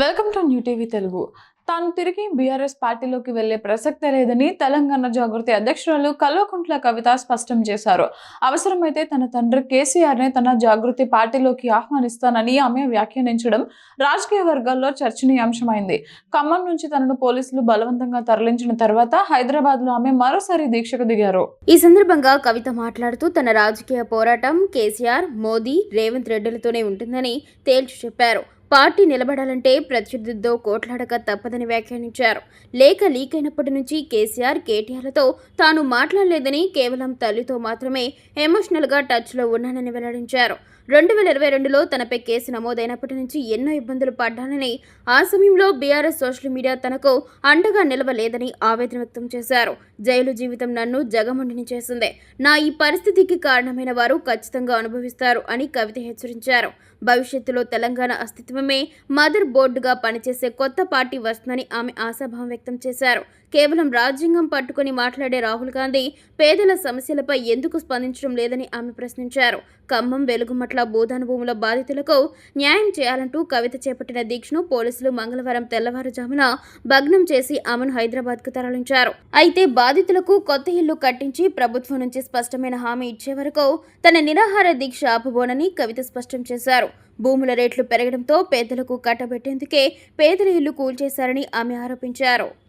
Welcome to new TV Telugu. తాను తిరిగి BRS పార్టీలోకి వెళ్లే ప్రసక్తే లేదని తెలంగాణ జాగృతి అధ్యక్షురాలు కల్వకుంట్ల కవిత స్పష్టం చేశారు. అవసరమైతే తన తండ్రి కేసీఆర్ నే తన జాగృతి పార్టీలోకి ఆహ్వానిస్తానని ఆమె వ్యాఖ్యానించడం రాజకీయ వర్గాల్లో చర్చనీయాంశమైంది. ఖమ్మం నుంచి తనను పోలీసులు బలవంతంగా తరలించిన తర్వాత హైదరాబాద్ లో ఆమె మరోసారి దీక్షకు దిగారు. ఈ సందర్భంగా కవిత మాట్లాడుతూ తన రాజకీయ పోరాటం కేసీఆర్, మోదీ, రేవంత్ రెడ్డిలతోనే ఉంటుందని తేల్చి చెప్పారు. పార్టీ నిలబడాలంటే ప్రత్యర్థులతో కోట్లాడక తప్పదని వ్యాఖ్యానించారు. లేఖ లీక్ అయినప్పటి నుంచి కేసీఆర్, కేటీఆర్లతో తాను మాట్లాడలేదని, కేవలం తల్లితో మాత్రమే ఎమోషనల్గా టచ్లో ఉన్నానని వెల్లడించారు. 2022లో తనపై కేసు నమోదైనప్పటి నుంచి ఎన్నో ఇబ్బందులు పడ్డానని, ఆ సమయంలో బీఆర్ఎస్ సోషల్ మీడియా తనకు అండగా నిలవలేదని ఆవేదన వ్యక్తం చేశారు. జైలు జీవితం నన్ను జగమండిని చేసింది. నా ఈ పరిస్థితికి కారణమైన వారు ఖచ్చితంగా అనుభవిస్తారు అని కవిత హెచ్చరించారు. భవిష్యత్తులో తెలంగాణ అస్తిత్వమే మదర్ బోర్డుగా పనిచేసే కొత్త పార్టీ వస్తుందని ఆమె ఆశాభావం వ్యక్తం చేశారు. కేవలం రాజ్యాంగం పట్టుకుని మాట్లాడే రాహుల్ గాంధీ పేదల సమస్యలపై ఎందుకు స్పందించడం లేదని ఆమె ప్రశ్నించారు. ఖమ్మం, వెలుగుమట్ల భూదాన భూముల బాధితులకు న్యాయం చేయాలంటూ కవిత చేపట్టిన దీక్షను పోలీసులు మంగళవారం తెల్లవారుజామున భగ్నం చేసి ఆమెను హైదరాబాద్కు తరలించారు. అయితే బాధితులకు కొత్త ఇల్లు కట్టించి ప్రభుత్వం నుంచి స్పష్టమైన హామీ ఇచ్చే వరకు తన నిరాహార దీక్ష ఆపబోనని కవిత స్పష్టం చేశారు. భూముల రేట్లు పెరగడంతో పేదలకు కట్టబెట్టేందుకే పేదల ఇల్లు కూల్చేశారని ఆమె ఆరోపించారు.